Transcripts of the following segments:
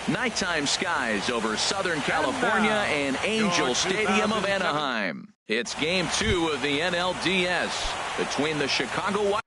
Nighttime skies over Southern California and Angel Stadium of Anaheim. It's Game 2 of the NLDS between the Chicago White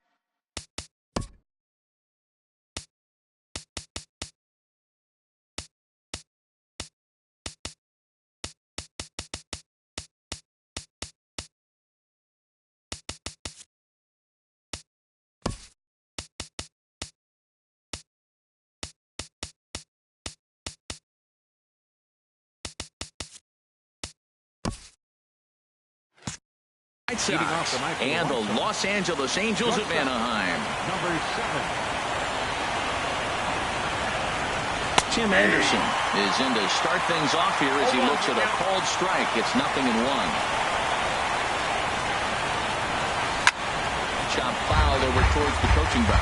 Sox and the Los Angeles Angels of Anaheim. Number 7. Tim Anderson is in to start things off here as he looks at a called strike. It's 0-1. Chop foul over towards the coaching box.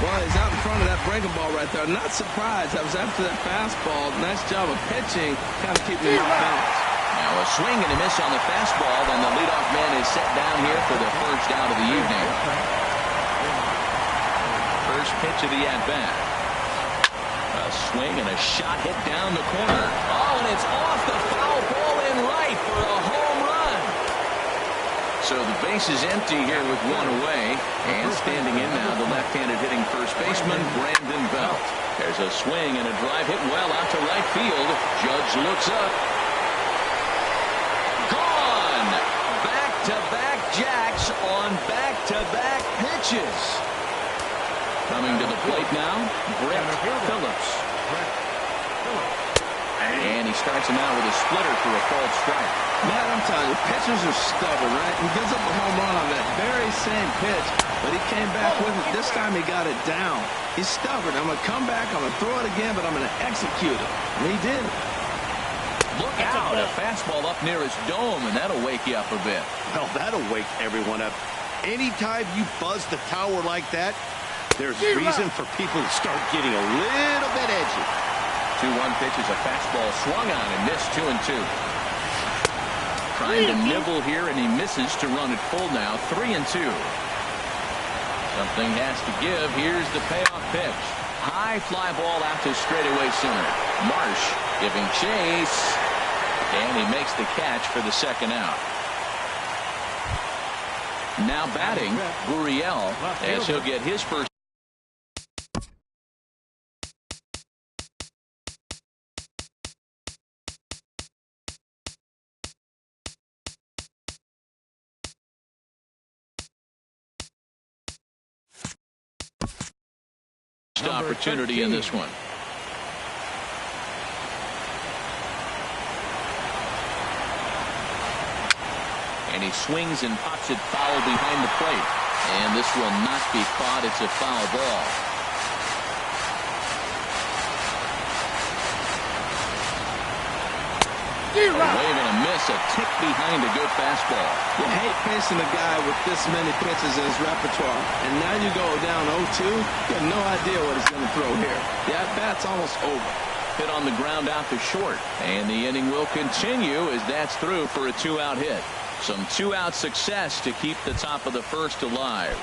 Well, he's out in front of that breaking ball right there. Not surprised. That was after that fastball. Nice job of pitching, kind of keeping him off balance. Now a swing and a miss on the fastball, then the leadoff man is set down here for the first out of the evening. First pitch of the at-bat. A swing and a shot hit down the corner. Oh, and it's off the foul ball in right for a home run. So the base is empty here with one away. And standing in now, the left-handed hitting first baseman, Brandon Belt. There's a swing and a drive hit well out to right field. Judge looks up. Back-to-back jacks on back-to-back pitches. Coming to the plate now, Brett Phillips. And he starts him out with a splitter for a called strike. Man, I'm telling you, pitchers are stubborn, right? He gives up a home run on that very same pitch, but he came back with it. This time he got it down. He's stubborn. I'm going to come back, I'm going to throw it again, but I'm going to execute it. And he did. Look out, a fastball up near his dome, and that'll wake you up a bit. Well, that'll wake everyone up. Anytime you buzz the tower like that, there's reason for people to start getting a little bit edgy. 2-1 pitch is a fastball swung on and missed 2-2. Trying to nibble here, and he misses to run it full now, 3-2. Something has to give. Here's the payoff pitch. High fly ball out to straightaway center. Marsh giving chase. And he makes the catch for the second out. Now batting, Gurriel, as he'll get his first. Opportunity in this one. And he swings and pops it foul behind the plate. And this will not be caught. It's a foul ball. A wave and a miss, a tick behind a good fastball. You hate facing a guy with this many pitches in his repertoire. And now you go down 0-2. You have no idea what he's going to throw here. The at-bat's almost over. Hit on the ground out to short. And the inning will continue as that's through for a 2-out hit. Some 2-out success to keep the top of the first alive.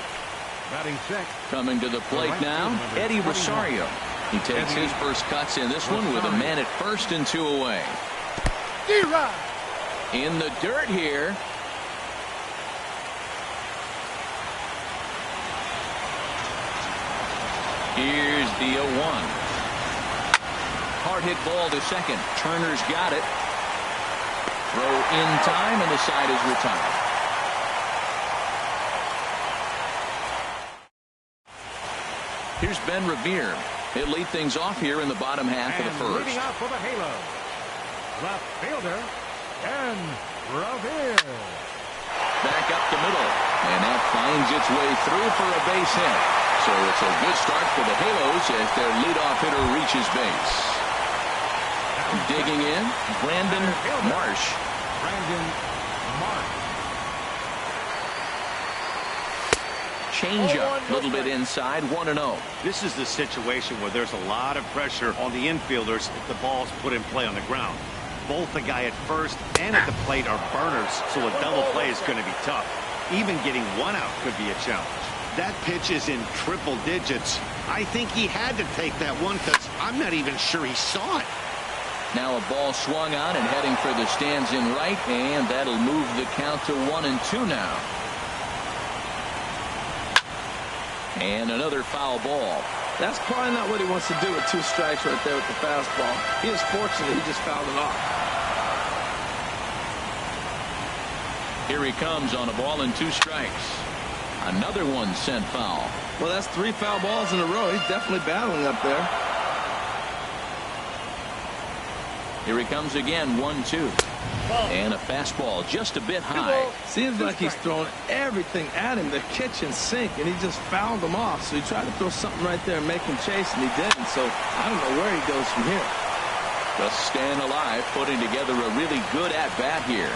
Coming to the plate now, Eddie Rosario. He takes his first cuts in this one with a man at first and 2 away. In the dirt here. Here's the 0-1. Hard hit ball to second. Turner's got it. Throw in time, and the side is retired. Here's Ben Revere. He'll lead things off here in the bottom half of the first. Leading out for the Halo, left fielder, Ben Revere. Back up the middle, and that finds its way through for a base hit. So it's a good start for the Halos as their leadoff hitter reaches base. Digging in, Brandon Marsh. Change-up, a little bit inside, 1-0. This is the situation where there's a lot of pressure on the infielders if the ball's put in play on the ground. Both the guy at first and at the plate are burners, so a double play is going to be tough. Even getting one out could be a challenge. That pitch is in triple digits. I think he had to take that one because I'm not even sure he saw it. Now a ball swung on and heading for the stands in right, and that'll move the count to 1-2 now. And another foul ball. That's probably not what he wants to do with 2 strikes right there with the fastball. He is fortunate he just fouled it off. Here he comes on a ball and 2 strikes. Another one sent foul. Well, that's 3 foul balls in a row. He's definitely battling up there. Here he comes again, 1-2. And a fastball just a bit high. Seems like he's throwing everything at him, the kitchen sink, and he just fouled him off. So he tried to throw something right there and make him chase, and he didn't. So I don't know where he goes from here. Just staying alive, putting together a really good at-bat here.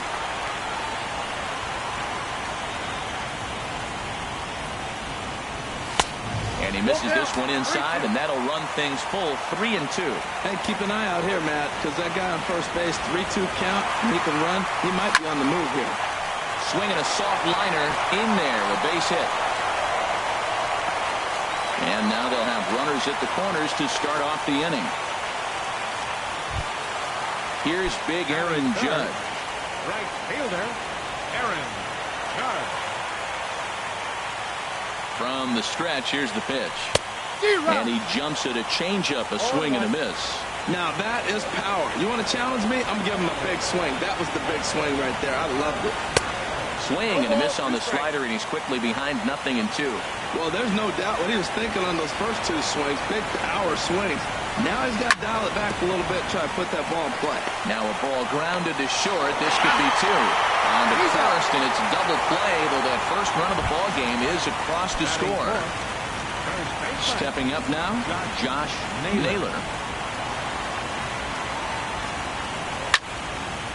And he misses this one inside, and that'll run things full 3-2. Hey, keep an eye out here, Matt, because that guy on first base, 3-2 count, and he can run. He might be on the move here. Swinging a soft liner in there, a base hit. And now they'll have runners at the corners to start off the inning. Here's big Aaron Judge. Right fielder, Aaron Judge. From the stretch, here's the pitch. And he jumps at a changeup, a swing and a miss. Now that is power. You want to challenge me? I'm giving him a big swing. That was the big swing right there. I loved it. Swing and a miss on the slider, and he's quickly behind 0-2. Well, there's no doubt what he was thinking on those first 2 swings. Big power swings. Now he's got to dial it back a little bit, try to put that ball in play. Now a ball grounded to short. This could be 2. On to first, and it's a double play, though that first run of the ball game is across to score. Stepping up now, Josh Naylor.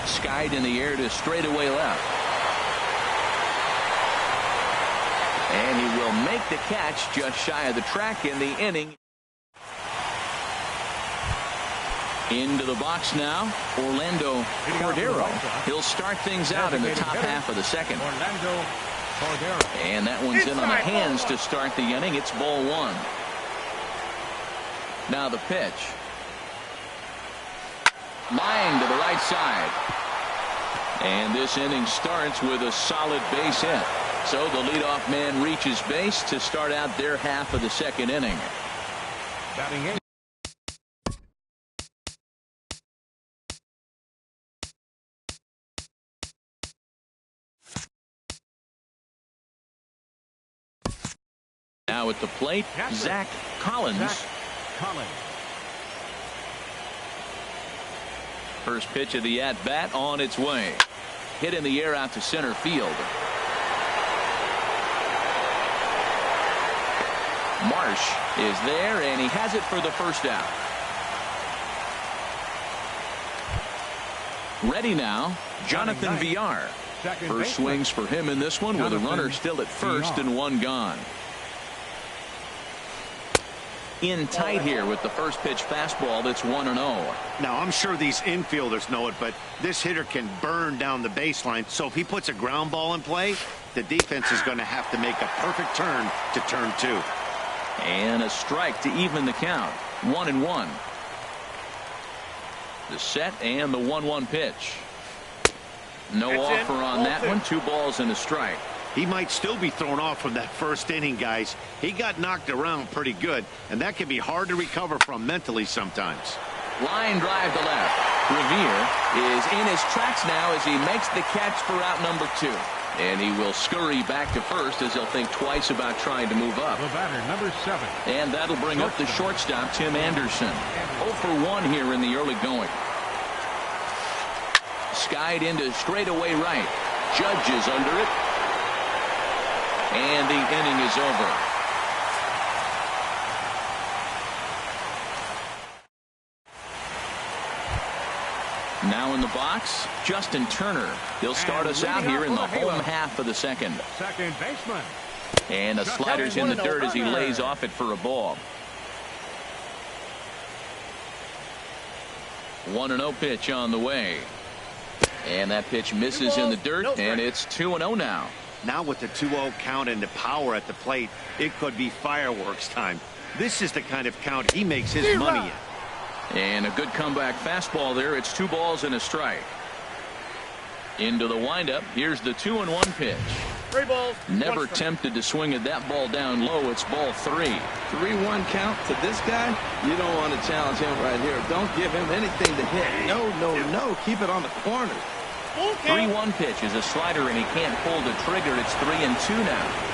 Skied in the air to straightaway left. And he will make the catch just shy of the track in the inning. Into the box now, Orlando Cordero. He'll start things out in the top half of the second. And that one's in on the hands to start the inning. It's ball 1. Now the pitch. Line to the right side. And this inning starts with a solid base hit. So the leadoff man reaches base to start out their half of the second inning. Batting in. Now at the plate, Zach Collins. First pitch of the at-bat on its way. Hit in the air out to center field. Marsh is there, and he has it for the first out. Ready now, Jonathan Villar. First swings for him in this one with a runner still at first and 1 gone. In tight here with the first pitch fastball that's 1-0. Now, I'm sure these infielders know it, but this hitter can burn down the baseline. So if he puts a ground ball in play, the defense is going to have to make a perfect turn to turn 2. And a strike to even the count. 1-1. The set and the 1-1 pitch. No offer on that one. 2 balls and a strike. He might still be thrown off from that first inning, guys. He got knocked around pretty good, and that can be hard to recover from mentally sometimes. Line drive to left. Revere is in his tracks now as he makes the catch for out number 2. And he will scurry back to first as he'll think twice about trying to move up. The batter, number 7. And that'll bring up the shortstop, Tim Anderson. 0 for 1 here in the early going. Skied into straightaway right. Judge is under it. And the inning is over. Now in the box, Justin Turner. He'll start us out here in the home half of the second. Second baseman. And a slider's in the dirt as he lays off it for a ball. 1-0 pitch on the way. And that pitch misses in the dirt, and it's 2-0 now. Now with the 2-0 count and the power at the plate, it could be fireworks time. This is the kind of count he makes his money in. And a good comeback fastball there. It's 2 balls and a strike. Into the windup. Here's the 2-1 pitch. 3 balls. Never tempted to swing at that ball down low. It's ball 3. 3-1 count to this guy. You don't want to challenge him right here. Don't give him anything to hit. No, no, no. Keep it on the corner. 3-1 pitch is a slider, and he can't pull the trigger. It's 3-2 now.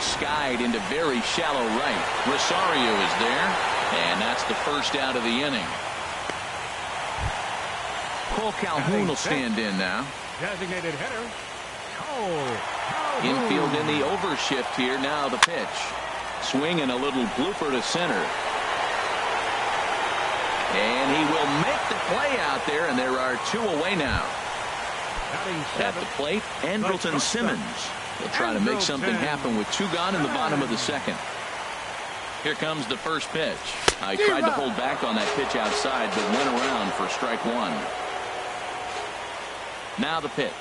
Skied into very shallow right. Rosario is there, and that's the first out of the inning. Cole Calhoun will stand in now. Designated hitter, Cole Calhoun. Infield in the overshift here. Now the pitch. Swing and a little blooper to center. And he will make the play out there, and there are 2 away now. At the plate, Andrelton Simmons will try to make something happen with 2 gone in the bottom of the second. Here comes the first pitch. I tried to hold back on that pitch outside, but went around for strike 1. Now the pitch.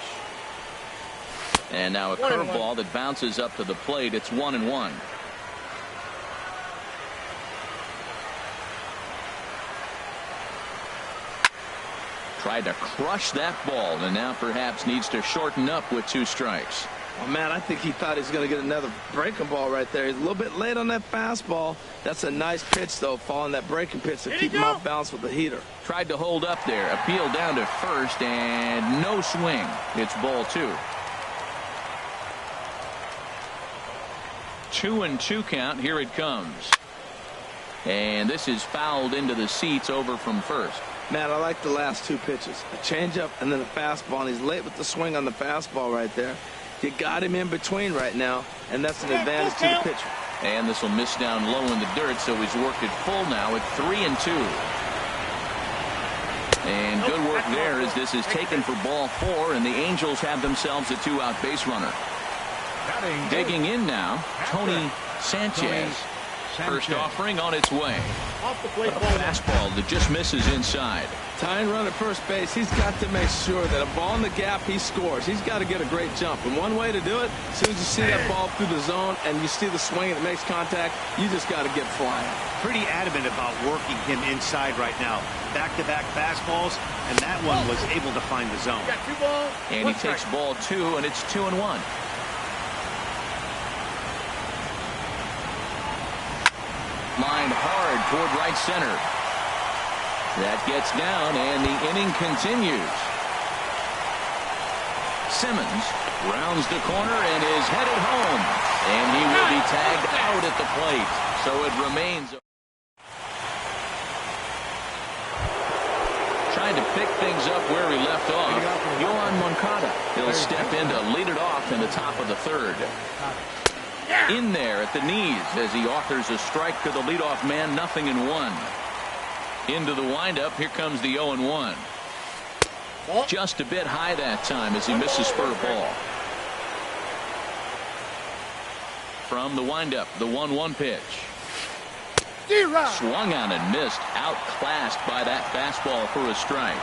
And now a curveball that bounces up to the plate. It's 1-1. Tried to crush that ball, and now perhaps needs to shorten up with 2 strikes. Oh, man, I think he thought he was going to get another breaking ball right there. He's a little bit late on that fastball. That's a nice pitch, though, following that breaking pitch to keep him off balance with the heater. Tried to hold up there. Appeal down to first, and no swing. It's ball 2. 2-2 count. Here it comes. And this is fouled into the seats over from first. Man, I like the last 2 pitches. A changeup and then a fastball, and he's late with the swing on the fastball right there. You got him in between right now, and that's an advantage to the pitcher. And this will miss down low in the dirt, so he's worked it full now at 3-2. And good work there as this is taken for ball 4, and the Angels have themselves a 2-out base runner. Digging in now, Tony Sanchez. First offering on its way. A fastball that just misses inside. Tying run at first base, he's got to make sure that a ball in the gap, he scores. He's got to get a great jump. And one way to do it, as soon as you see that ball through the zone and you see the swing that makes contact, you just got to get flying. Pretty adamant about working him inside right now. Back-to-back fastballs, and that one was able to find the zone. Got 2 balls. And he takes ball 2, and it's 2-1. Lined hard toward right center. That gets down, and the inning continues. Simmons rounds the corner and is headed home. And he will be tagged out at the plate. So it remains. Trying to pick things up where he left off. Yohan Moncada. He'll step in to lead it off in the top of the 3rd. In there at the knees as he offers a strike to the leadoff man. 0-1. Into the windup. Here comes the 0-1. Just a bit high that time as he misses spur ball. From the windup, the 1-1 pitch. Swung on and missed. Outclassed by that fastball for a strike.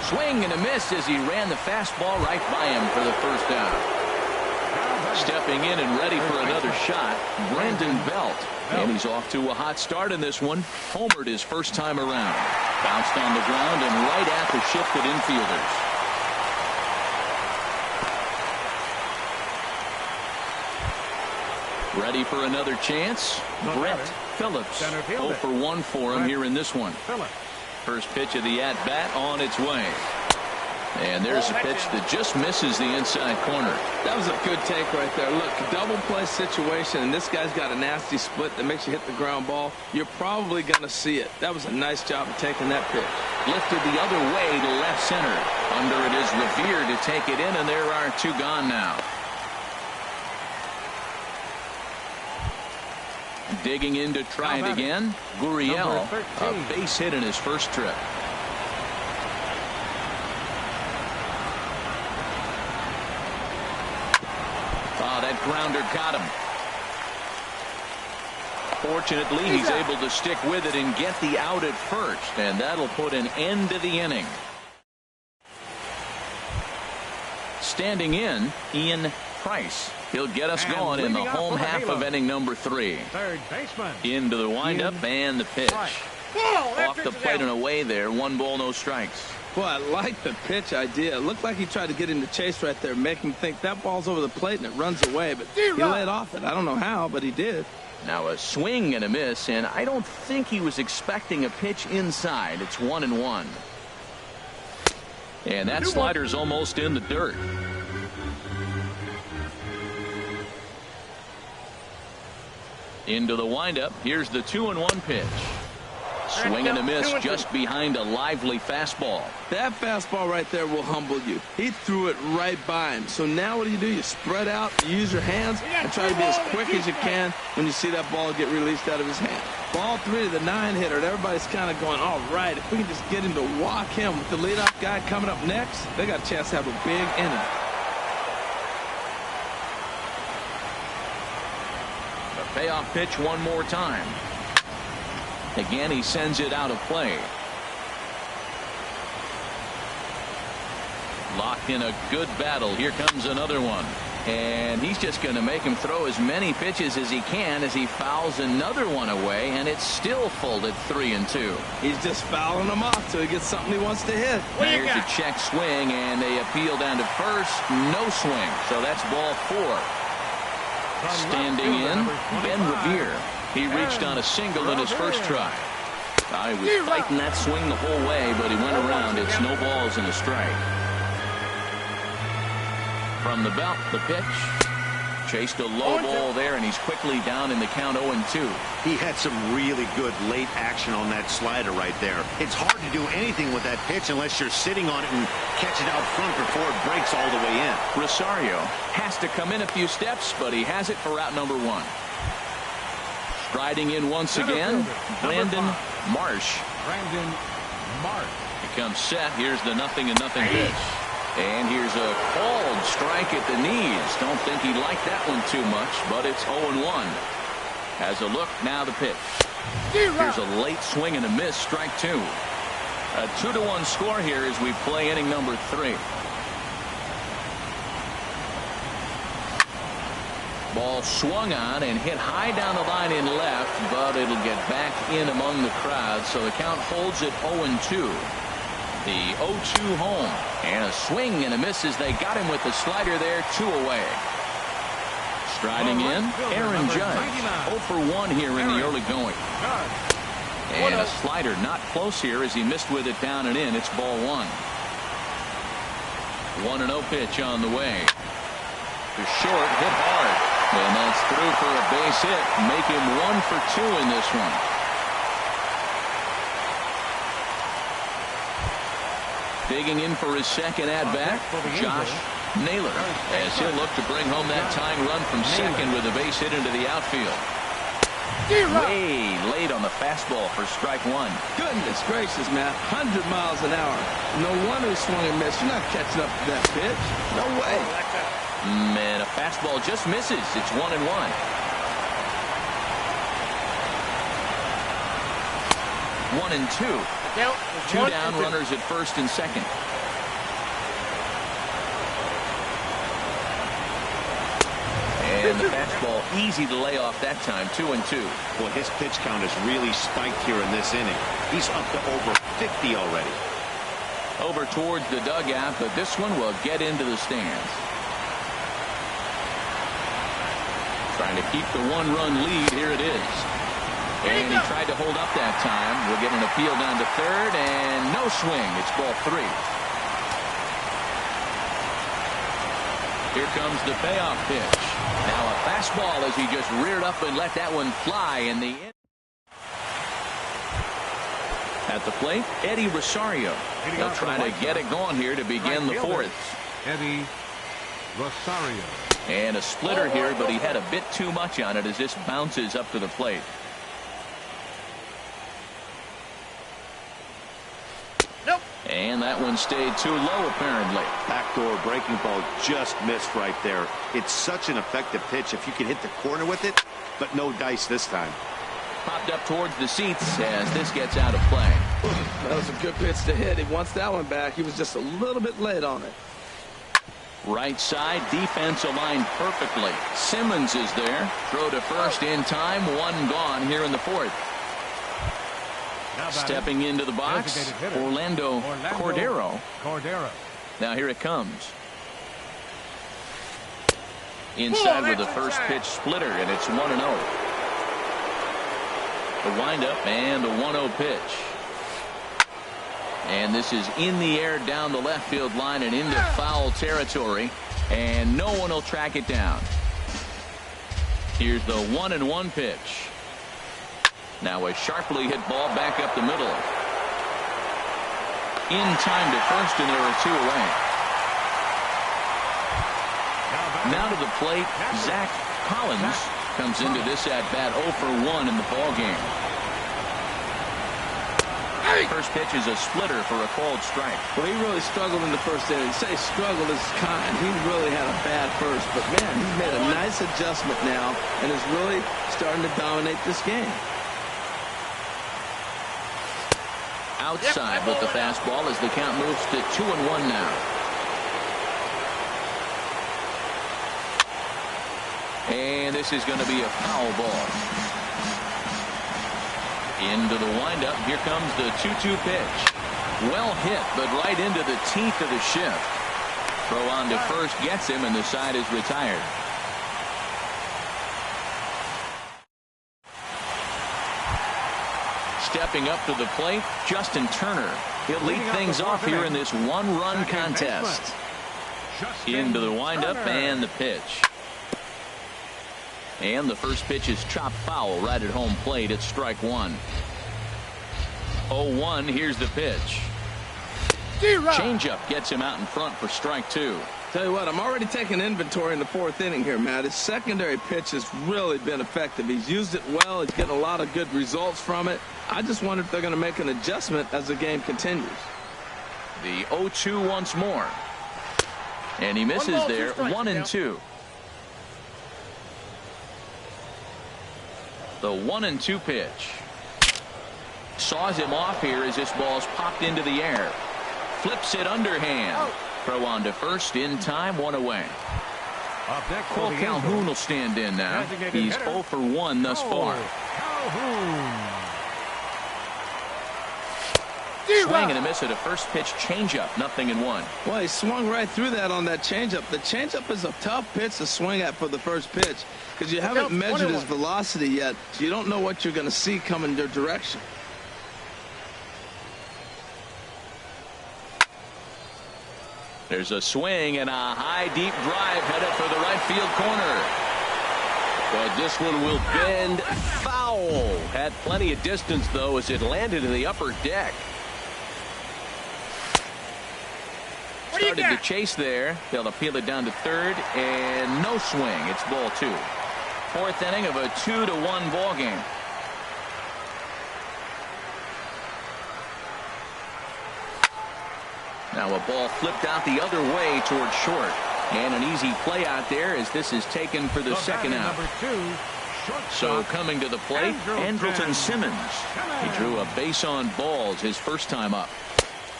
Swing and a miss as he ran the fastball right by him for the first out. Stepping in and ready for another shot, Brandon Belt. And he's off to a hot start in this one. Homered his first time around. Bounced on the ground and right at the shifted infielders. Ready for another chance? Brett Phillips. 0 for 1 for him here in this one. First pitch of the at-bat on its way. And there's a pitch that just misses the inside corner. That was a good take right there. Look, double play situation, and this guy's got a nasty split that makes you hit the ground ball. You're probably going to see it. That was a nice job of taking that pitch. Lifted the other way to left center. Under it is Revere to take it in, and there are 2 gone now. Digging in to try it again. Gurriel, a base hit in his first trip. Oh, that grounder got him. Fortunately, he's able to stick with it and get the out at first, and that'll put an end to the inning. Standing in, Ian Price. He'll get us And going in the leading off home for the half of Halo. inning number 3. Third baseman. Into the windup and the pitch. Strike. Off the plate and away there. 1 ball, no strikes. Boy, I like the pitch idea. It looked like he tried to get him to chase right there, make him think that ball's over the plate and it runs away. But he laid off it. I don't know how, but he did. Now a swing and a miss, and I don't think he was expecting a pitch inside. It's 1-1. And that slider's almost in the dirt. Into the windup. Here's the 2-1 pitch. Swing and a miss just behind a lively fastball. That fastball right there will humble you. He threw it right by him. So now what do? You spread out, you use your hands, and try to be as quick as you can when you see that ball get released out of his hand. Ball 3 to the 9-hitter. Everybody's kind of going, all right, if we can just get him to walk him with the leadoff guy coming up next, they got a chance to have a big inning. The payoff pitch one more time. Again, he sends it out of play. Locked in a good battle. Here comes another one. And he's just going to make him throw as many pitches as he can as he fouls another one away, and it's still folded 3-2. He's just fouling them off till he gets something he wants to hit. Here's a check swing, and they appeal down to first. No swing. So that's ball 4. Standing in, Ben Revere. He reached on a single in his first try. He was fighting that swing the whole way, but he went around. It's no balls and a strike. From the belt, the pitch. Chased a low ball there, and he's quickly down in the count 0-2. He had some really good late action on that slider right there. It's hard to do anything with that pitch unless you're sitting on it and catch it out front before it breaks all the way in. Rosario has to come in a few steps, but he has it for route number 1. Striding in once again, Brandon Marsh. Brandon Marsh. He comes set. Here's the 0-0 pitch. And here's a called strike at the knees. Don't think he liked that one too much, but it's 0-1. Has a look, now the pitch. Here's a late swing and a miss, strike 2. A 2-1 score here as we play inning number 3. Ball swung on and hit high down the line in left, but it'll get back in among the crowd, so the count holds at 0-2. The 0-2 home, and a swing and a miss as they got him with the slider there, 2 away. Striding in, Aaron Judge, 0 for 1 here in the early going. And a slider not close here as he missed with it down and in. It's ball 1. 1-0 pitch on the way. To short, hit hard, and that's through for a base hit. Make him 1 for 2 in this one. Digging in for his second at-bat, Josh Naylor, as he'll look to bring home that tying run from second with a base hit into the outfield. Way late on the fastball for strike 1. Goodness gracious, man. 100 miles an hour. No wonder he swung and missed. You're not catching up to that pitch. No way. Man, a fastball just misses. It's 1-1. 1-2. 2 down, runners at first and second. And the fastball easy to lay off that time, 2-2. Well, his pitch count has really spiked here in this inning. He's up to over 50 already. Over towards the dugout, but this one will get into the stands. Trying to keep the 1-run lead. Here it is. And he tried to hold up that time. We'll get an appeal down to third, and no swing. It's ball 3. Here comes the payoff pitch. Now a fastball as he just reared up and let that one fly in the end. At the plate, Eddie Rosario. They'll try to get it going here to begin the 4th. Eddie Rosario. And a splitter here, but he had a bit too much on it as this bounces up to the plate. And that one stayed too low, apparently. Backdoor breaking ball just missed right there. It's such an effective pitch if you can hit the corner with it, but no dice this time. Popped up towards the seats as this gets out of play. That was a good pitch to hit. He wants that one back. He was just a little bit late on it. Right side, defense aligned perfectly. Simmons is there. Throw to first in time. One gone here in the fourth. Stepping into the box, Orlando Cordero. Now here it comes. Inside with the first pitch splitter, and it's 1-0. The windup and the 1-0 pitch. And this is in the air down the left field line and into foul territory. And no one will track it down. Here's the 1-1 pitch. Now a sharply hit ball back up the middle. In time to first, and there are 2 away. Now to the plate, Zach Collins comes into this at bat 0 for 1 in the ball game. First pitch is a splitter for a called strike. Well, he really struggled in the first inning. Say struggled is kind. He really had a bad first, but man, he's made a nice adjustment now and is really starting to dominate this game. Outside with the fastball as the count moves to 2-1 now. And this is going to be a foul ball. Into the windup. Here comes the 2-2 pitch. Well hit, but right into the teeth of the shift. Throw on to first gets him, and the side is retired. Stepping up to the plate, Justin Turner. He'll lead things off here in this one-run contest. Into the windup and the pitch. And the first pitch is chopped foul right at home plate. It's strike 1. 0-1. Here's the pitch. Changeup gets him out in front for strike 2. Tell you what, I'm already taking inventory in the 4th inning here, Matt. His secondary pitch has really been effective. He's used it well. He's getting a lot of good results from it. I just wonder if they're going to make an adjustment as the game continues. The 0-2 once more. And he misses there. 1-2. The 1-2 pitch. Saws him off here as this ball's popped into the air. Flips it underhand. Throw on to first in time. 1 away. Cole Calhoun will stand in now. He's 0 for 1 thus far. Swing and a miss at a first pitch changeup. 0-1. Well, he swung right through that on that changeup. The changeup is a tough pitch to swing at for the first pitch because you haven't measured his velocity yet, so you don't know what you're going to see coming your direction. There's a swing and a high deep drive headed for the right field corner. But this one will bend foul. Had plenty of distance though as it landed in the upper deck. Started the chase there. They'll appeal it down to third and no swing. It's ball 2. 4th inning of a 2-1 ball game. Now a ball flipped out the other way towards short. And an easy play out there as this is taken for the second out. So coming to the plate, Andrelton Simmons. He drew a base on balls his first time up.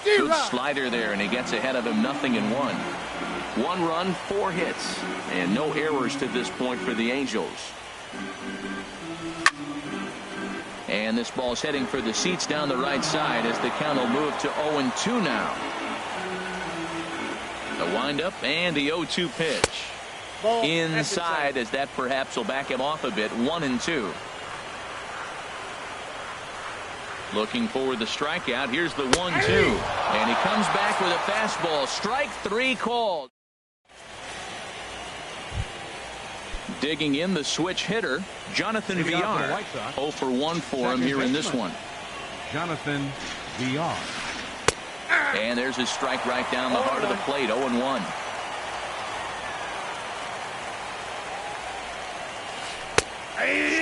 Good slider there, and he gets ahead of him. 0-1. 1 run, 4 hits, and no errors to this point for the Angels. And this ball's heading for the seats down the right side as the count will move to 0-2 now. The windup and the 0-2 pitch. Inside as that perhaps will back him off a bit. 1-2. Looking for the strikeout. Here's the 1-2. And he comes back with a fastball. Strike 3 called. Digging in the switch hitter, Jonathan Villar. 0 for 1 for him here in this one. Jonathan Villar. And there's his strike right down the heart of the plate. 0-1.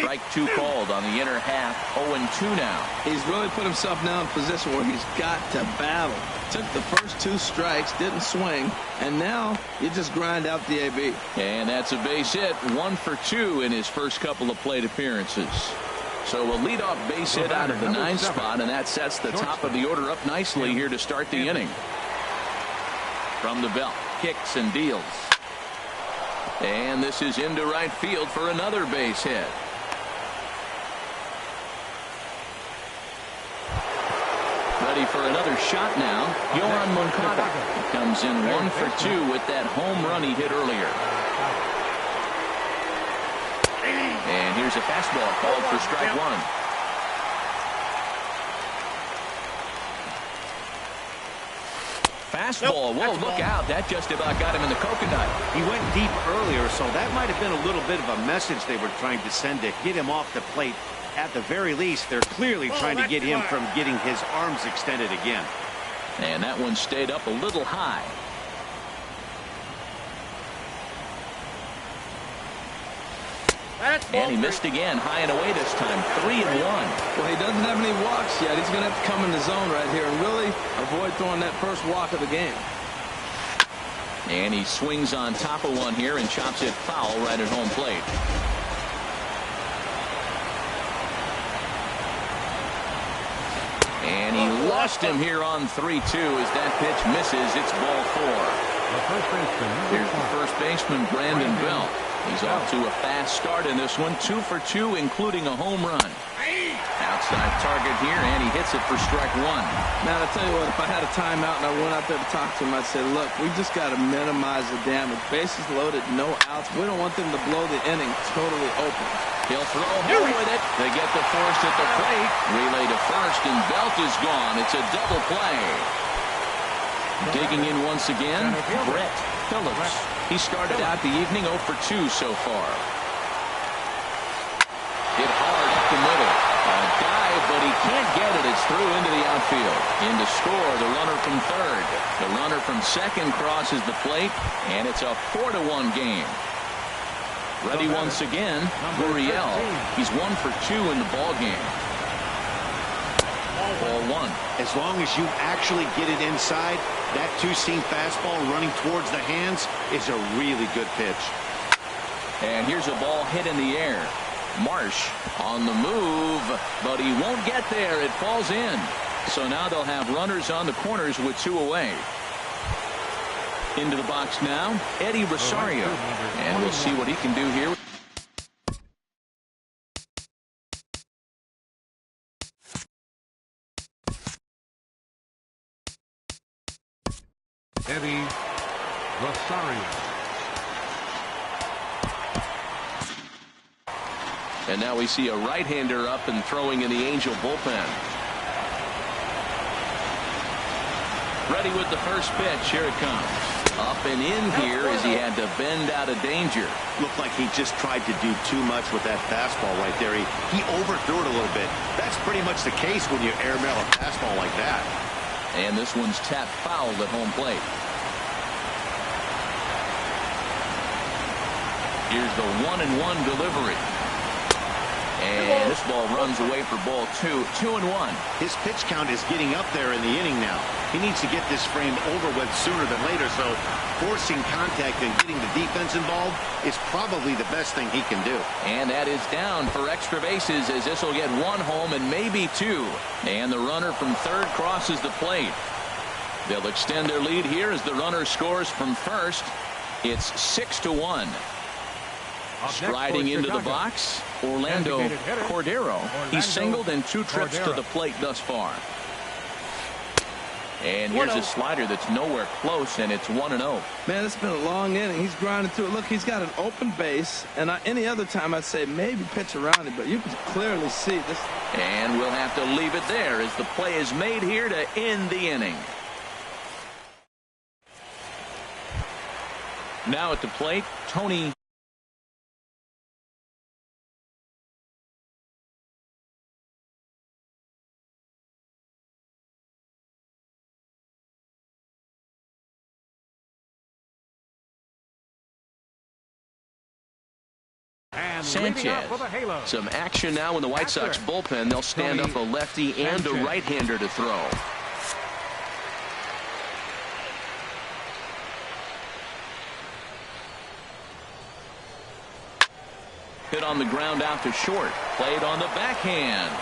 Strike 2 called on the inner half. 0-2 now. He's really put himself now in a position where he's got to battle. Took the first 2 strikes, didn't swing, and now you just grind out the AB. And that's a base hit. 1 for 2 in his first couple of plate appearances. So a leadoff base hit out of the 9th spot, and that sets the top of the order up nicely here to start the inning. From the belt, kicks and deals. And this is into right field for another base hit. Ready for another shot now. Yohan Moncada comes in 1 for 2 with that home run he hit earlier. And here's a fastball called for strike 1. Fastball. Whoa, look out. That just about got him in the coconut. He went deep earlier, so that might have been a little bit of a message they were trying to send to get him off the plate. At the very least, they're clearly trying to get him from getting his arms extended again. And that one stayed up a little high. And he missed again, high and away this time, 3-1. Well, he doesn't have any walks yet. He's going to have to come in the zone right here and really avoid throwing that first walk of the game. And he swings on top of one here and chops it foul right at home plate. And he lost him here on 3-2 as that pitch misses. It's ball 4. Here's the first baseman, Brandon Belt. He's off to a fast start in this one. 2 for 2, including a home run. Outside target here, and he hits it for strike 1. Man, I tell you what, if I had a timeout and I went out there to talk to him, I'd say, look, we just got to minimize the damage. Bases loaded, no outs. We don't want them to blow the inning totally open. He'll throw home with it. They get the force at the plate. Relay to first, and Belt is gone. It's a double play. Digging in once again, Brett Phillips. He started out the evening 0 for 2 so far. Hit hard up the middle. A dive, but he can't get it. It's through into the outfield. In to score, the runner from third. The runner from second crosses the plate, and it's a 4-1 game. Ready once again, Gurriel. He's 1 for 2 in the ball game. Ball 1. As long as you actually get it inside, that two-seam fastball running towards the hands is a really good pitch. And here's a ball hit in the air. Marsh on the move, but he won't get there. It falls in. So now they'll have runners on the corners with 2 away. Into the box now, Eddie Rosario. And we'll see what he can do here. Eddie Rosario. And now we see a right-hander up and throwing in the Angel bullpen. Ready with the first pitch. Here it comes. Up and in here as he had to bend out of danger. Looked like he just tried to do too much with that fastball right there. He overthrew it a little bit. That's pretty much the case when you airmail a fastball like that. And this one's tapped foul at home plate. Here's the 1-1 delivery. And this ball runs away for ball 2. 2-1. His pitch count is getting up there in the inning now. He needs to get this frame over with sooner than later, so forcing contact and getting the defense involved is probably the best thing he can do. And that is down for extra bases as this will get 1 home and maybe 2. And the runner from third crosses the plate. They'll extend their lead here as the runner scores from first. It's 6-1. Striding into the box, Orlando Cordero. He's singled in 2 trips to the plate thus far. And here's a slider that's nowhere close, and it's 1-0. Man, it's been a long inning. He's grinding through it. Look, he's got an open base, and any other time I'd say maybe pitch around it, but you can clearly see this. And we'll have to leave it there as the play is made here to end the inning. Now at the plate, Tony Sanchez. Some action now in the White Sox bullpen. They'll stand up a lefty and a right-hander to throw. Hit on the ground out to short. Played on the backhand.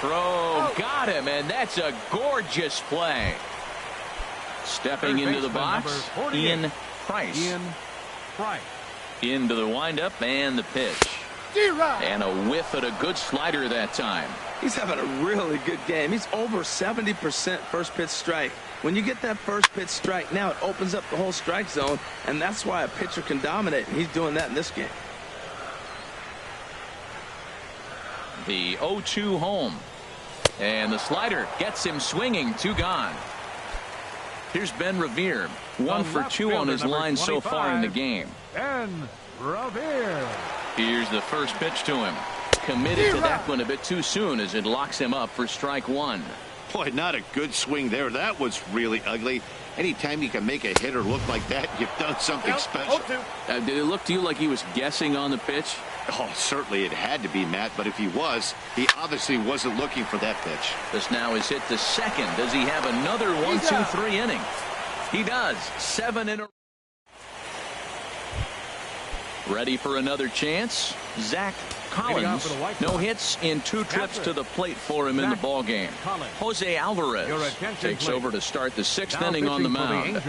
Throw got him, and that's a gorgeous play. Stepping into the box, Ian Price. Into the windup and the pitch. And a whiff at a good slider that time. He's having a really good game. He's over 70% first pitch strike. When you get that first pitch strike, now it opens up the whole strike zone, and that's why a pitcher can dominate, and he's doing that in this game. The 0-2 home. And the slider gets him swinging. 2 gone. Here's Ben Revere. 1 for 2 on his line so far in the game. Ben Revere. Here's the first pitch to him. Committed to that one a bit too soon as it locks him up for strike 1. Boy, not a good swing there. That was really ugly. Anytime you can make a hitter look like that, you've done something special. Did it look to you like he was guessing on the pitch? Oh, certainly it had to be, Matt, but if he was, he obviously wasn't looking for that pitch. This now is hit to second. Does he have another 1, 2, 3 inning? He does. 7 in a row. Ready for another chance? Zach Collins. No hits in 2 trips to the plate for him in the ball game. Jose Alvarez takes over to start the 6th inning on the mound.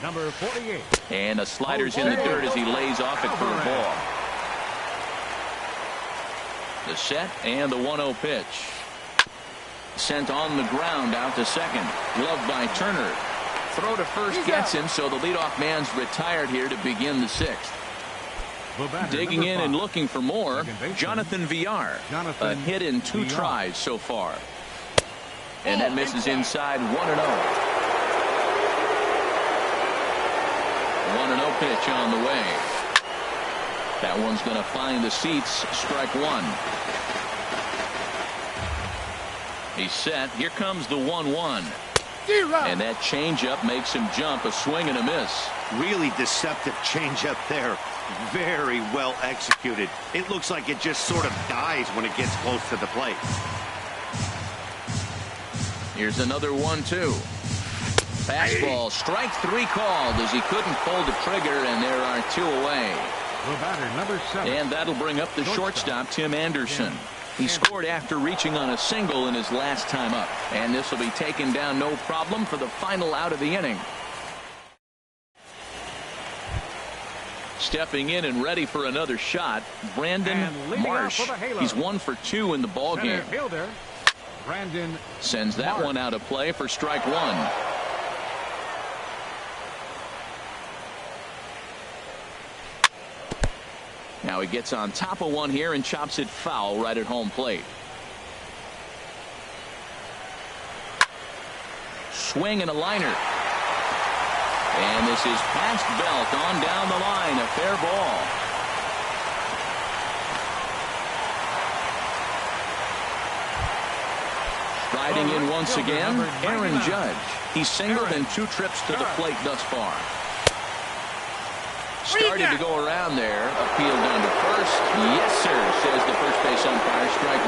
Number 48. And a slider's in the dirt as he lays off it for a ball. The set and the 1-0 pitch. Sent on the ground out to second. Gloved by Turner. Throw to first gets him, so the leadoff man's retired here to begin the 6th. Digging in and looking for more, Jonathan Villar. A hit in 2 tries so far. And that misses inside. 1-0. 1-0 pitch on the way. That one's going to find the seats. Strike 1. He's set. Here comes the 1-1. And that changeup makes him jump. A swing and a miss. Really deceptive changeup there. Very well executed. It looks like it just sort of dies when it gets close to the plate. Here's another 1-2. Fastball. Strike 3 called as he couldn't pull the trigger, and there are 2 away. The batter, number 7. And that'll bring up the shortstop, Tim Anderson. He scored after reaching on a single in his last time up. And this will be taken down no problem for the final out of the inning. Stepping in and ready for another shot, Brandon Marsh. He's 1 for 2 in the ball game. Sends that one out of play for strike 1. Now he gets on top of one here and chops it foul right at home plate. Swing and a liner. And this is past belt on down the line. A fair ball. Striding in once again, Aaron Judge. He's singled in 2 trips to the plate thus far. Started to go around there. Appeal down to first. Yes, sir, says the first base umpire. Strike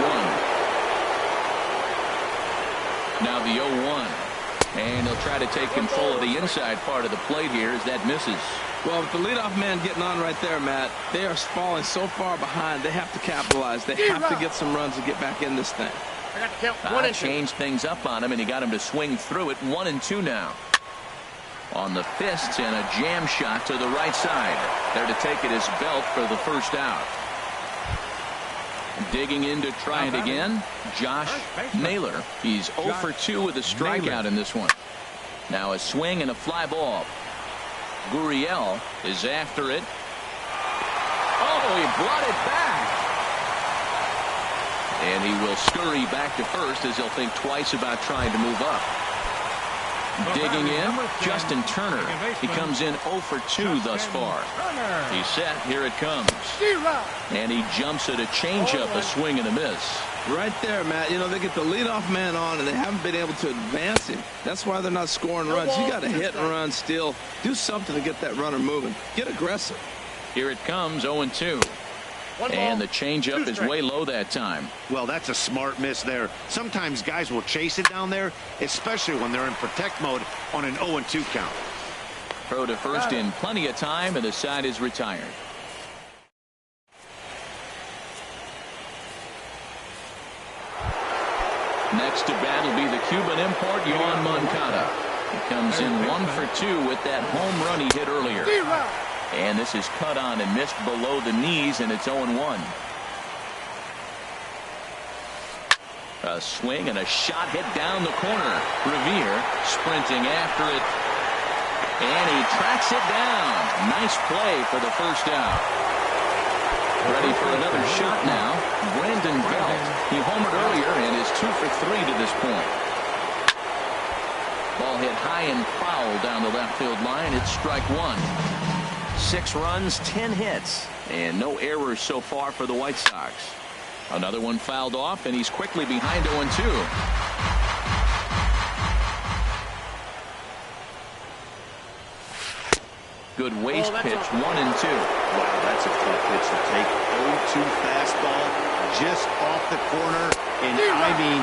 1. Now the 0-1. And he'll try to take control of the inside part of the plate here as that misses. Well, with the leadoff man getting on right there, Matt, they are falling so far behind. They have to capitalize. They have to get some runs to get back in this thing. I got to count 1 and 2. Changed things up on him, and he got him to swing through it. 1-2 now. On the fists and a jam shot to the right side. There to take it is Belt for the first out. Digging in to try it again, Josh Naylor. He's 0 for 2 with a strikeout in this one. Now a swing and a fly ball. Gurriel is after it. Oh, he brought it back. And he will scurry back to first as he'll think twice about trying to move up. Digging in, Justin Turner. He comes in 0 for 2 thus far. He's set. Here it comes. And he jumps at a changeup, a swing and a miss. Right there, Matt. You know, they get the leadoff man on, and they haven't been able to advance him. That's why they're not scoring runs. You got to hit and run still. Do something to get that runner moving. Get aggressive. Here it comes, 0-2. And the changeup is way low that time. Well, that's a smart miss there. Sometimes guys will chase it down there, especially when they're in protect mode on an 0-2 count. Throw to first in plenty of time, and the side is retired. Next to bat will be the Cuban import, Yohan Moncada. He comes in 1 for 2 with that home run he hit earlier. And this is cut on and missed below the knees, and it's 0-1. A swing and a shot hit down the corner. Revere sprinting after it, and he tracks it down. Nice play for the first out. Ready for another shot now. Brandon Belt. He homered earlier and is 2 for 3 to this point. Ball hit high and foul down the left field line. It's strike one. 6 runs, 10 hits, and no errors so far for the White Sox. Another one fouled off, and he's quickly behind 0-2. Good waist pitch, 1-2. Wow, that's a tough pitch to take. 0-2 fastball, just off the corner, and I mean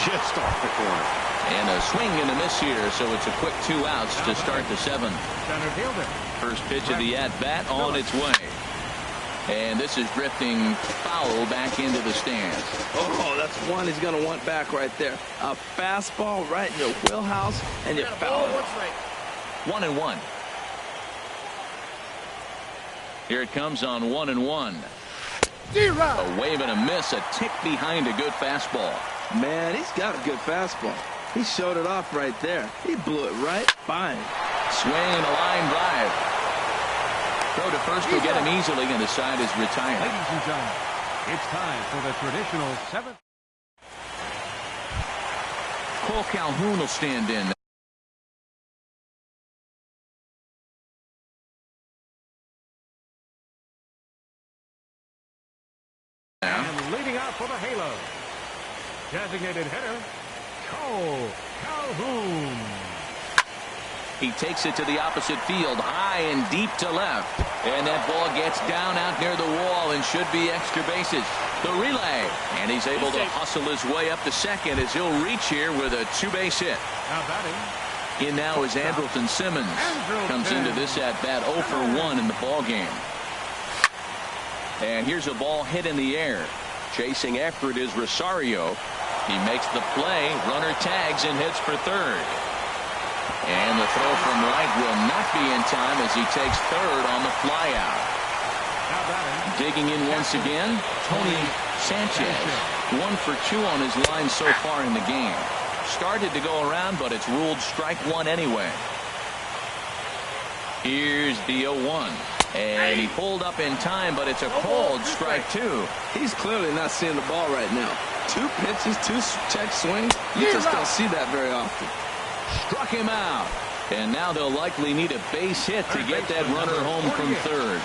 just off the corner. And a swing and a miss here, so it's a quick 2 outs to start the 7th. Center fielder. First pitch of the at-bat on its way. And this is drifting foul back into the stands. Oh, that's one he's going to want back right there. A fastball right in your wheelhouse, and you foul it. 1-1. Here it comes on 1-1. A wave and a miss, a tick behind a good fastball. Man, he's got a good fastball. He showed it off right there. He blew it right by him. Swing and a line drive. Throw to first will get him easily, and the side is retired. Ladies and gentlemen, it's time for the traditional 7th. Cole Calhoun will stand in. And leading out for the Halo, designated hitter, Cole Calhoun. He takes it to the opposite field, high and deep to left. And that ball gets down out near the wall and should be extra bases. The relay. And he's able to hustle his way up to second as he'll reach here with a 2-base hit. Now batting. In now is Andrelton Simmons. Comes into this at-bat 0 for 1 in the ball game. And here's a ball hit in the air. Chasing after it is Rosario. He makes the play. Runner tags and hits for third. And the throw from right will not be in time as he takes third on the flyout. Digging in once again, Tony Sanchez. 1 for 2 on his line so far in the game. Started to go around, but it's ruled strike one anyway. Here's the 0-1. And he pulled up in time, but it's a called strike two. He's clearly not seeing the ball right now. 2 pitches, 2 check swings. You just don't see that very often. Struck him out. And now they'll likely need a base hit to get that runner home from third.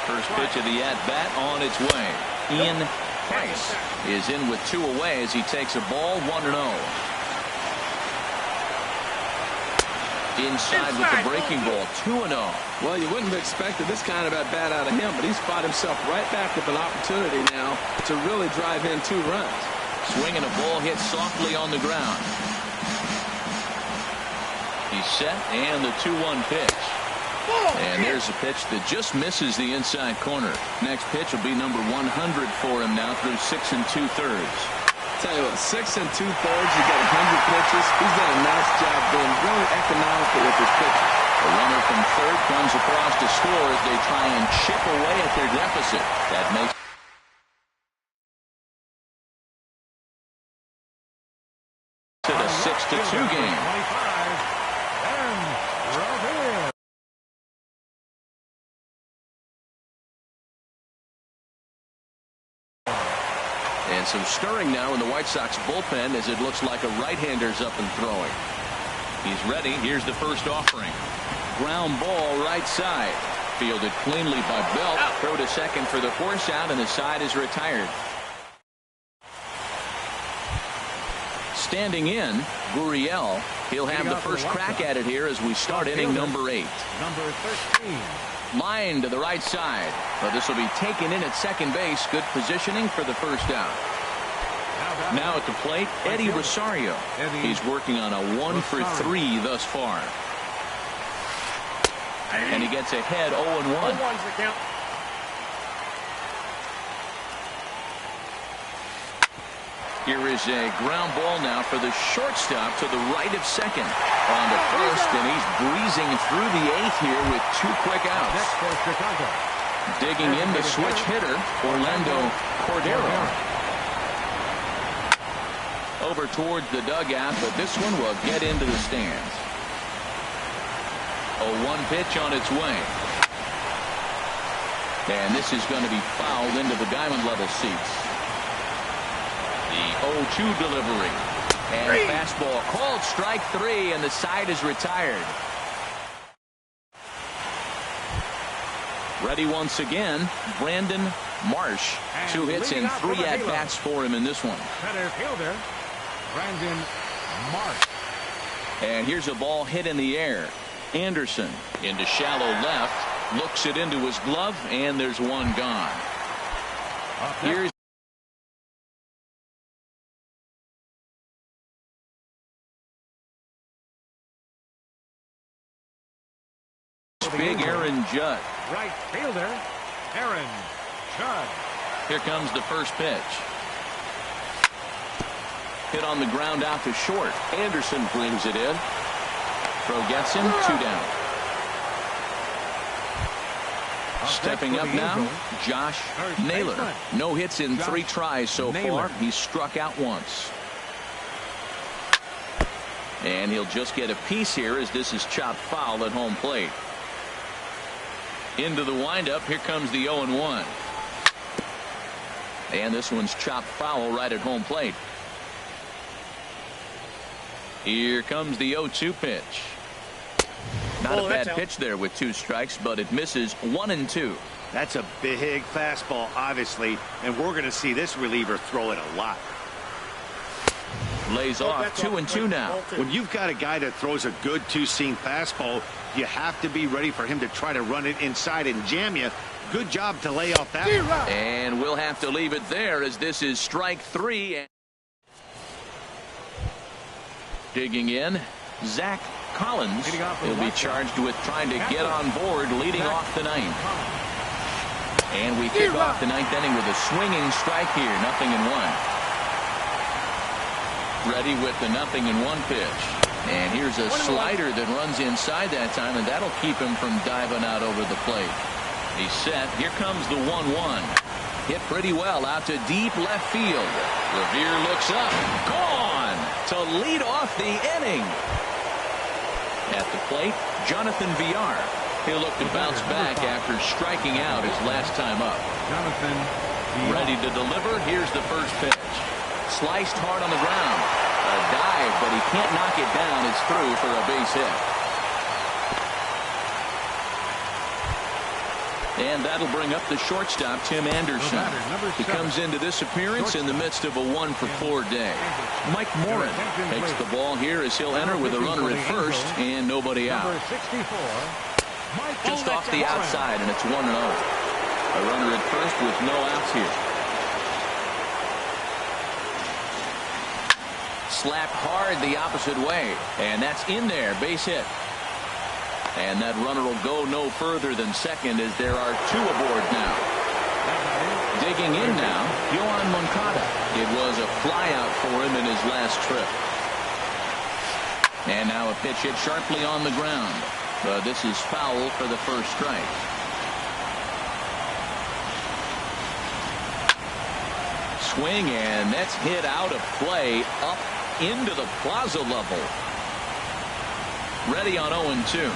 First pitch of the at-bat on its way. Ian Price is in with 2 away as he takes a ball 1-0. Inside with the breaking ball, 2-0. Well, you wouldn't have expected this kind of at-bat out of him, but he's fought himself right back with an opportunity now to really drive in 2 runs. Swinging a ball hit softly on the ground. He's set, and the 2-1 pitch. And there's a pitch that just misses the inside corner. Next pitch will be number 100 for him now through 6 2/3. Tell you what, 6 2/3, you got 100 pitches. He's done a nice job being really economical with his pitches. The runner from third comes across to score as they try and chip away at their deficit. That makes to the 6-2 game. And some stirring now in the White Sox bullpen as it looks like a right-hander's up and throwing. He's ready. Here's the first offering. Ground ball right side. Fielded cleanly by Belt. Throw to second for the force out, and the side is retired. Standing in, Gurriel. He'll have the first crack at it here as we start inning number 8. Number 13. Line to the right side. But this will be taken in at second base. Good positioning for the first out. Now at the plate, Eddie Rosario. He's working on a 1 for 3 thus far. And he gets ahead 0-1. Here is a ground ball now for the shortstop to the right of second. On to first, and he's breezing through the eighth here with 2 quick outs. Next for Chicago. Digging in the switch hitter, Orlando Cordero. Over towards the dugout, but this one will get into the stands. A 1 pitch on its way. And this is going to be fouled into the diamond level seats. The 0-2 delivery. And fastball called strike 3, and the side is retired. Ready once again, Brandon Marsh. 2 hits and 3 at-bats for him in this one. Center fielder, Brandon Marsh. And here's a ball hit in the air. Anderson into shallow left, looks it into his glove, and there's one gone. Here's big Aaron Judd. Right fielder, Aaron Judd. Here comes the first pitch. Hit on the ground out to short. Anderson brings it in. Throw gets him, 2 down. Stepping up now, Josh Naylor. No hits in 3 tries so far. He's struck out once. And he'll just get a piece here as this is chopped foul at home plate. Into the windup, here comes the 0-1. And this one's chopped foul right at home plate. Here comes the 0-2 pitch. Not a bad pitch there with 2 strikes, but it misses 1-2. That's a big fastball, obviously, and we're going to see this reliever throw it a lot. Lays off 2-2 now. When you've got a guy that throws a good 2-seam fastball, you have to be ready for him to try to run it inside and jam you. Good job to lay off that one. And we'll have to leave it there as this is strike 3. Digging in, Zach Collins. He'll be charged with trying to get on board leading off the 9th. And we kick off the 9th inning with a swinging strike here. 0-1. Ready with the 0-1 pitch. And here's a slider that runs inside that time, and that'll keep him from diving out over the plate. He's set. Here comes the 1-1. Hit pretty well out to deep left field. Revere looks up. Gone to lead off the inning. At the plate, Jonathan Villar. He'll look to bounce back after striking out his last time up. Jonathan Villar. Ready to deliver. Here's the first pitch. Sliced hard on the ground. A dive, but he can't knock it down. It's through for a base hit. And that'll bring up the shortstop, Tim Anderson. He comes into this appearance in the midst of a 1-for-4 day. Mike Morin takes the ball here as he'll enter with a runner at first and nobody out. Just off the outside, and it's 1-0. A runner at first with no outs here. Slapped hard the opposite way, and that's in there. Base hit. And that runner will go no further than second as there are 2 aboard now. Digging in now, Yohan Moncada. It was a flyout for him in his last trip. And now a pitch hit sharply on the ground. But this is foul for the first strike. Swing, and that's hit out of play up into the plaza level. Ready on 0-2.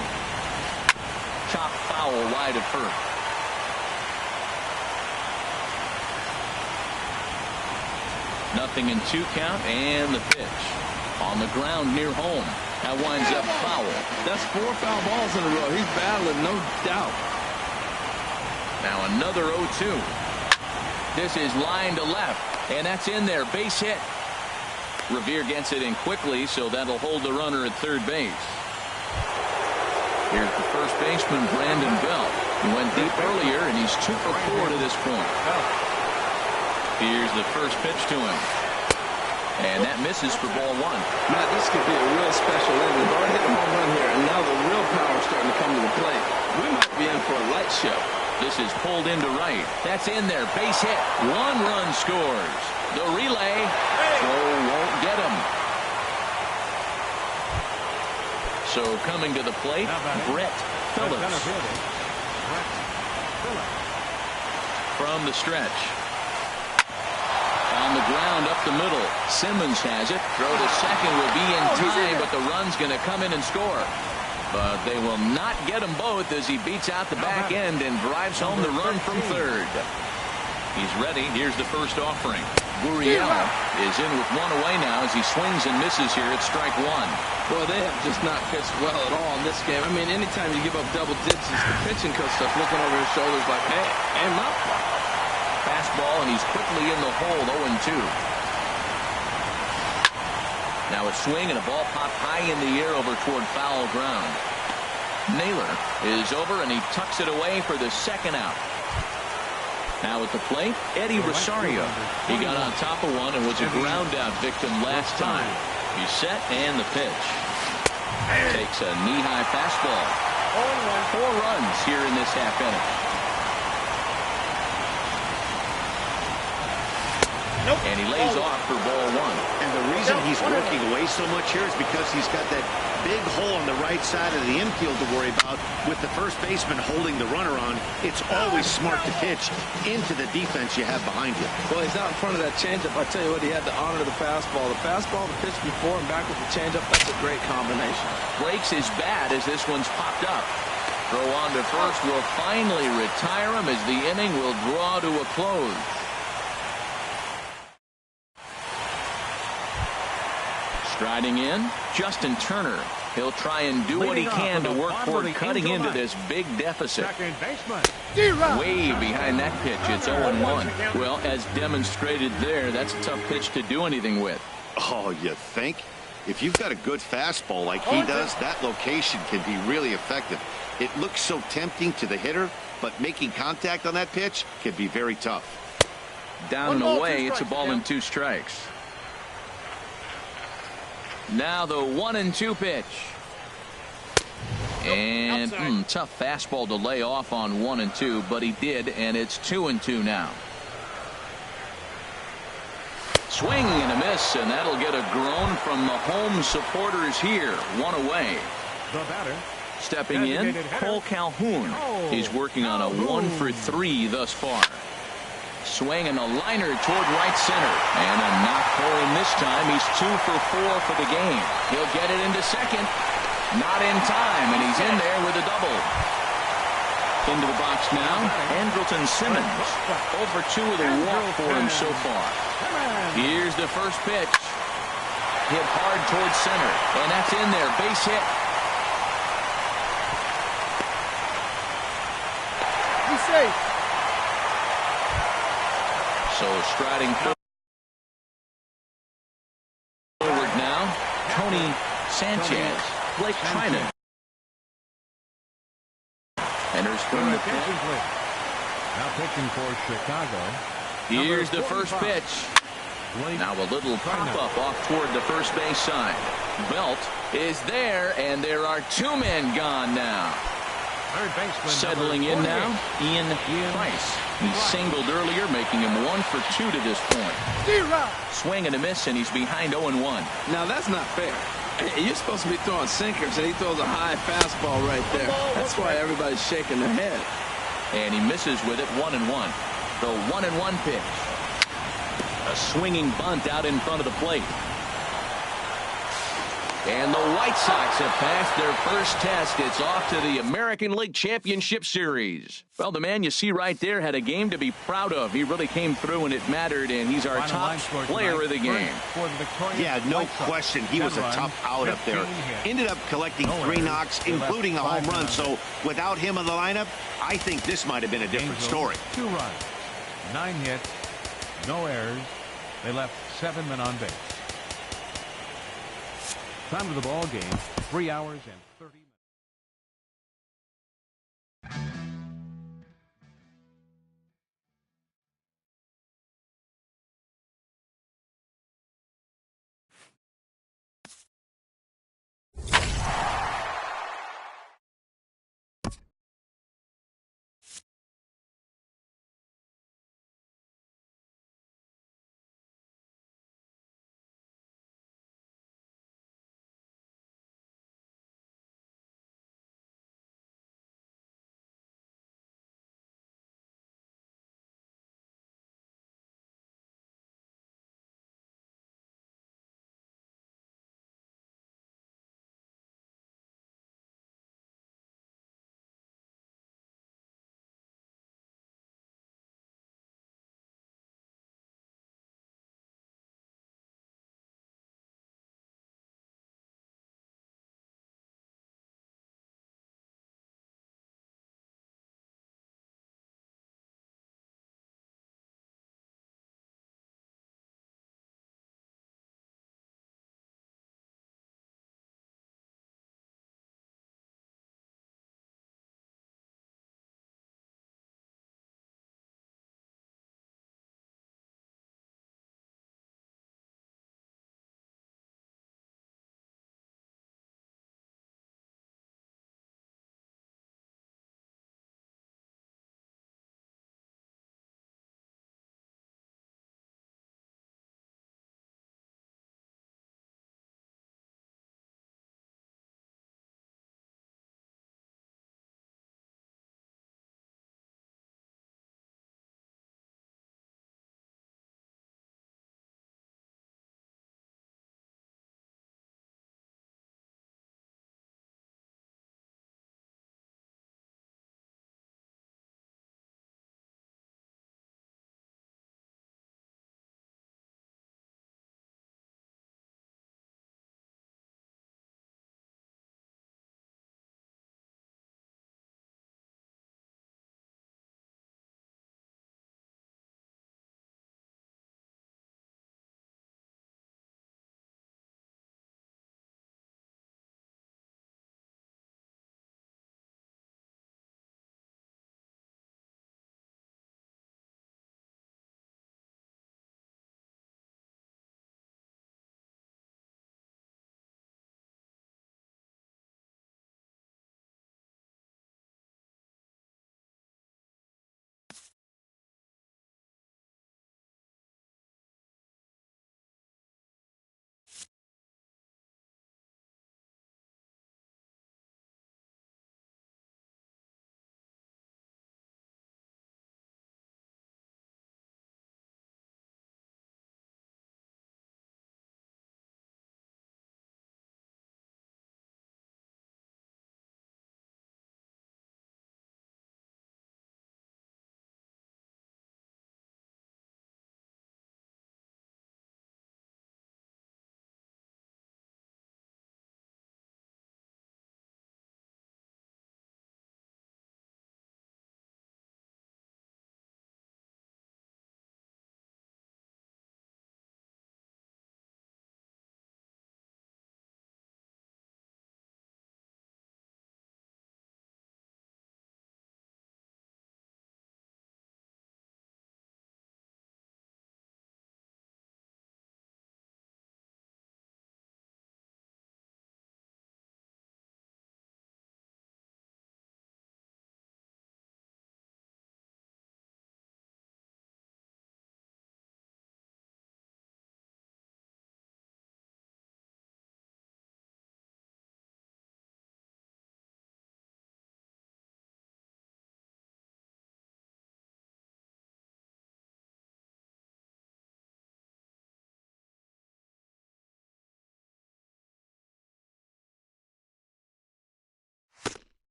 Chop foul wide of first. Nothing in 2 count, and the pitch on the ground near home. That winds up foul. That's 4 foul balls in a row. He's battling, no doubt. Now another 0-2. This is line to left, and that's in there. Base hit. Revere gets it in quickly, so that'll hold the runner at third base. Here's the first baseman, Brandon Belt. He went deep earlier, and he's 2 for 4 to this point. Here's the first pitch to him. And that misses for ball 1. Matt, this could be a real special inning. We've already hit a home run here, and now the real power is starting to come to the plate. We might be in for a light show. This is pulled into right. That's in there. Base hit. 1 run scores. The relay. throw won't get him. So coming to the plate, Brett Phillips. From the stretch. On the ground up the middle. Simmons has it. Throw to second will be in time, but the run's going to come in and score. But they will not get them both as he beats out the back end and drives home the run from third. He's ready. Here's the first offering. Gurriel is in with one away now as he swings and misses here at strike one. Well, they have just not pitched well at all in this game. I mean, anytime you give up double digits, the pitching coach starts looking over his shoulders like, hey, aim up. Fastball, and he's quickly in the hole, 0-2. Now a swing and a ball popped high in the air over toward foul ground. Naylor is over, and he tucks it away for the second out. Now at the plate, Eddie Rosario. He got on top of one and was a ground out victim last time. He's set, and the pitch. Takes a knee-high fastball. 4 runs here in this half inning. And he lays off for ball one. And the reason he's working away so much here is because he's got that big hole on the right side of the infield to worry about. With the first baseman holding the runner on, it's always smart to pitch into the defense you have behind you. Well, he's out in front of that changeup. I tell you what, he had to honor the fastball. The fastball, the pitch before and back with the changeup, that's a great combination. Breaks his bat as this one's popped up. Throw on to first will finally retire him as the inning will draw to a close. Striding in, Justin Turner. He'll try and do what he can to work toward cutting into this big deficit. Way behind that pitch, it's 0-1. Well, as demonstrated there, that's a tough pitch to do anything with. Oh, you think? If you've got a good fastball like he does, that location can be really effective. It looks so tempting to the hitter, but making contact on that pitch can be very tough. Down and away, it's a ball and 2 strikes. Now the 1-2 pitch. And tough fastball to lay off on 1-2, but he did, and it's 2-2 now. Swing and a miss, and that'll get a groan from the home supporters here. 1 away. The batter. Stepping in, Cole Calhoun. He's working on a 1-for-3 thus far. Swing and a liner toward right center. And a knock for him this time. He's 2-for-4 for the game. He'll get it into second. Not in time, and he's in there with a double. Into the box now, Andrelton Simmons. 0-for-2 with a walk for him so far. Here's the first pitch. Hit hard towards center, and that's in there. Base hit. He's safe. So striding forward now, Tony Sanchez. Blake Trinan enters from the pit. Now pitching for Chicago. Here's the first pitch. Now a little pop-up off toward the first base side. Belt is there, and there are 2 men gone now. Settling in now, Ian Price. He singled earlier, making him 1-for-2 to this point. Swing and a miss, and he's behind 0-1. Now, that's not fair. You're supposed to be throwing sinkers, and he throws a high fastball right there. That's why everybody's shaking their head. And he misses with it, 1-1. The 1-1 pitch. A swinging bunt out in front of the plate. And the White Sox have passed their first test. It's off to the American League Championship Series. Well, the man you see right there had a game to be proud of. He really came through and it mattered, and he's our top player of the game. Yeah, no question. He was a tough out up there. Ended up collecting 3 knocks, including a home run. So without him in the lineup, I think this might have been a different story. 2 runs, 9 hits, no errors. They left 7 men on base. Time of the ball game, 3 hours and 30 minutes.